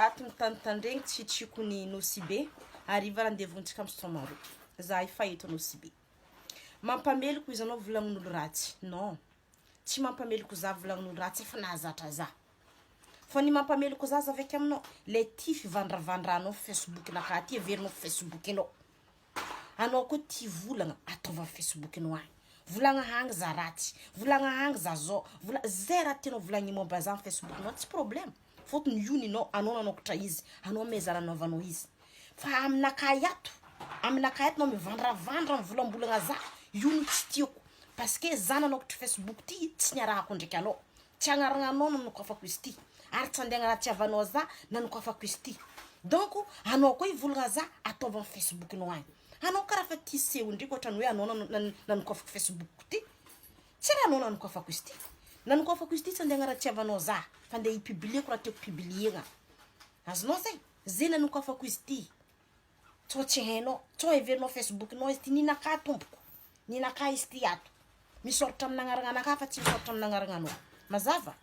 ato mitandrigny tsy tsiko ny nosibe ariva randevontsika am'Sotomaro za efa eto nosibe mampameloko izy anao volagnin'olo ratsy non tsy mampameloko za volagnin'olo ratsy efa nahazatra za fa ny mampameloko za avy aminao le ty fivandravandranao Facebook naka ty averinao Facebook anao anao ko ty volagna ataova Facebook anao agny volagna hang za ratsy volagna hang za zao zay raha tianao volagny momba za Facebook anao tsy problème fotony io ninao anao nanokatra izy anao mezara novanao izy fa aminakayato anao mivandravandra mivolambolagna za io no tsy tiako parce que za nanokatra Facebook ty tsy niarahako ndraiky anao tsy agnarananao nanokafako izy ty ary tsy andeha agnatsiavanao za nanokafako izy ty donc anao koa ivolagna za ataova Facebook anao agny anao karaha fa ty seho ndriky ohatrany hoe anao nanokafako Facebook ty tsy raha anao nanokafako izy ty nanokafako izy ty tsy andeha agnatsiavanao za fa andeha ipublieko raha tiako publiena azonao zay nanokafako izy ty tsô tsy hainao tsô everinao Facebook nao izy ty ninaka tompoko ninaka izy ty ato misoratra amin'ny agnarana anaka fa tsy misoratra amin'ny agnarana anao mazava